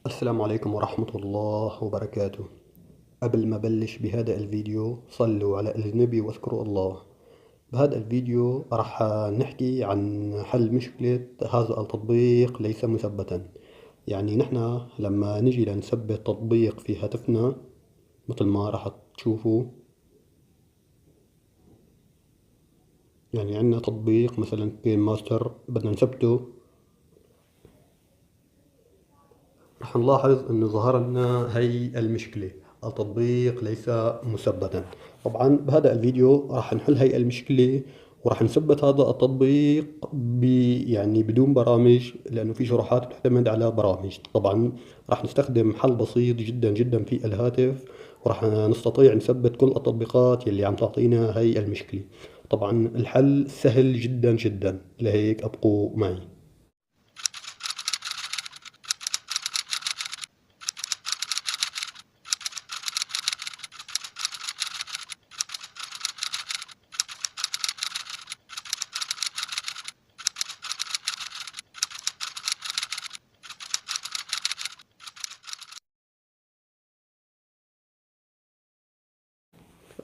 السلام عليكم ورحمة الله وبركاته. قبل ما بلش بهذا الفيديو صلوا على النبي واذكروا الله. بهذا الفيديو راح نحكي عن حل مشكلة هذا التطبيق ليس مثبتا. يعني نحن لما نجي لنثبت تطبيق في هاتفنا مثل ما راح تشوفوا، يعني عندنا تطبيق مثلا كين ماستر بدنا نثبته، رح نلاحظ انه ظهر لنا هي المشكلة، التطبيق ليس مثبتا. طبعا بهذا الفيديو راح نحل هي المشكلة وراح نثبت هذا التطبيق يعني بدون برامج، لانه في شروحات بتعتمد على برامج. طبعا راح نستخدم حل بسيط جدا جدا في الهاتف، وراح نستطيع نثبت كل التطبيقات يلي عم تعطينا هي المشكلة. طبعا الحل سهل جدا جدا، لهيك ابقوا معي.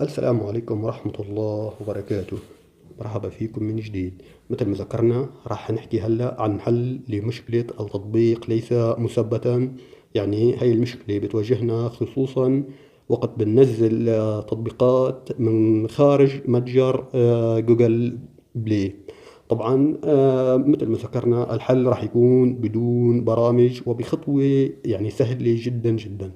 السلام عليكم ورحمة الله وبركاته. مرحبا فيكم من جديد. مثل ما ذكرنا راح نحكي هلأ عن حل لمشكلة التطبيق ليس مثبتا. يعني هاي المشكلة بتواجهنا خصوصا وقت بننزل تطبيقات من خارج متجر جوجل بلاي. طبعا مثل ما ذكرنا الحل راح يكون بدون برامج وبخطوة يعني سهلة جدا جدا.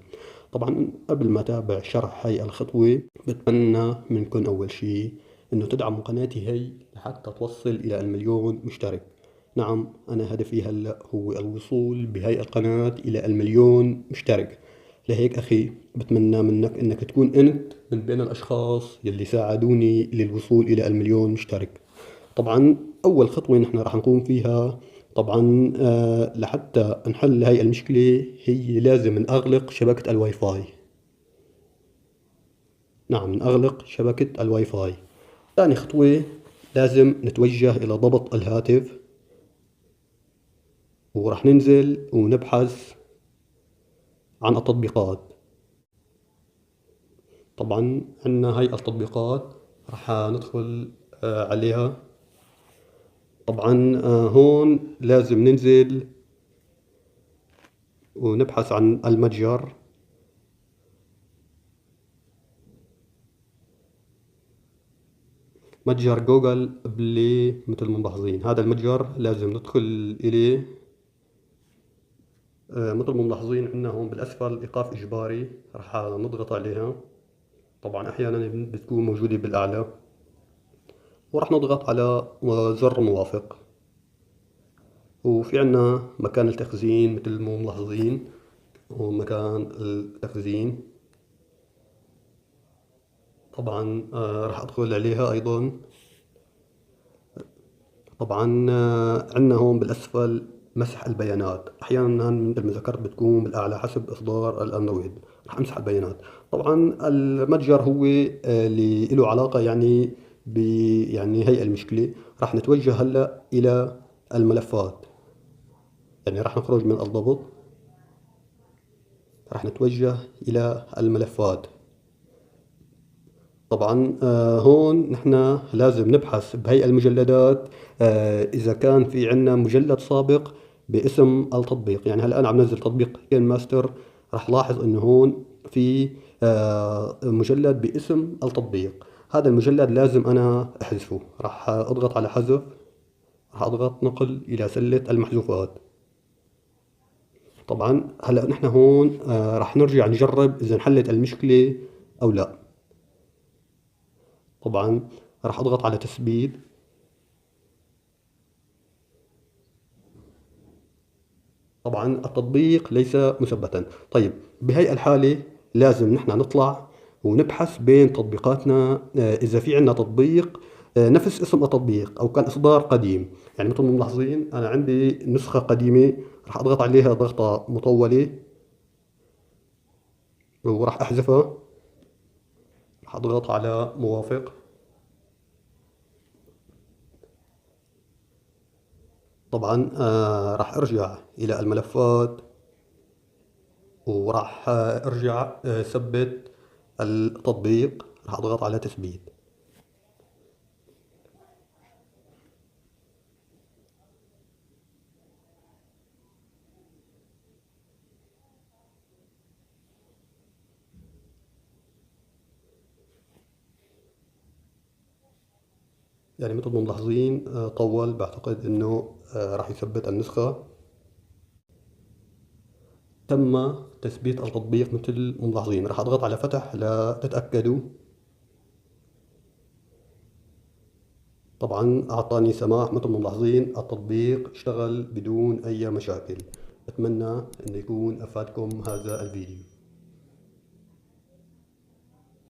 طبعا قبل ما أتابع شرح هاي الخطوة بتمنى منكم أول شي إنه تدعموا قناتي هي لحتى توصل إلى المليون مشترك. نعم، أنا هدفي هلأ هو الوصول بهاي القناة إلى المليون مشترك. لهيك أخي بتمنى منك إنك تكون أنت من بين الأشخاص يلي ساعدوني للوصول إلى المليون مشترك. طبعا أول خطوة نحن راح نقوم فيها، طبعا لحتى نحل هاي المشكلة هي لازم نغلق شبكة الواي فاي. نعم، نغلق شبكة الواي فاي. ثاني خطوة لازم نتوجه إلى ضبط الهاتف، وراح ننزل ونبحث عن التطبيقات. طبعا عندنا هاي التطبيقات راح ندخل عليها. طبعا هون لازم ننزل ونبحث عن المتجر. متجر جوجل بلاي مثل ما ملاحظين، هذا المتجر لازم ندخل إليه. مثل ما ملاحظين عندنا هون بالأسفل إيقاف إجباري، راح نضغط عليها. طبعا أحيانا بتكون موجودة بالأعلى، وراح نضغط على زر موافق. وفي عنا مكان التخزين مثل ما ملاحظين، هون مكان التخزين. طبعا راح أدخل عليها أيضا. طبعا عندنا هون بالأسفل مسح البيانات، أحيانا مثل ما ذكرت بتكون بالأعلى حسب إصدار الأندرويد. رح أمسح البيانات. طبعا المتجر هو اللي له علاقة يعني يعني هي المشكلة. رح نتوجه هلأ إلى الملفات، يعني رح نخرج من الضبط، رح نتوجه إلى الملفات. طبعا هون نحن لازم نبحث بهي المجلدات إذا كان في عنا مجلد سابق باسم التطبيق. يعني هلا أنا عم نزل تطبيق كين ماستر، رح لاحظ إنه هون في مجلد باسم التطبيق. هذا المجلد لازم أنا أحذفه. رح أضغط على حذف، رح أضغط نقل إلى سلة المحذوفات. طبعا هلا نحن هون رح نرجع نجرب إذا انحلت المشكلة أو لا. طبعا راح اضغط على تثبيت. طبعا التطبيق ليس مثبتا. طيب بهي الحالة لازم نحن نطلع ونبحث بين تطبيقاتنا إذا في عنا تطبيق نفس اسم التطبيق أو كان إصدار قديم. يعني مثل ما ملاحظين أنا عندي نسخة قديمة، راح أضغط عليها ضغطة مطولة وراح أحذفها. راح أضغط على موافق. طبعا راح أرجع إلى الملفات. وراح ارجع ثبت التطبيق، راح اضغط على تثبيت. يعني مثل ما ملاحظين طول، بعتقد انه راح يثبت النسخة. تم تثبيت التطبيق مثل ما ملاحظين. راح اضغط على فتح لتتأكدوا. طبعا اعطاني سماح. مثل ما ملاحظين التطبيق اشتغل بدون اي مشاكل. اتمنى ان يكون افادكم هذا الفيديو.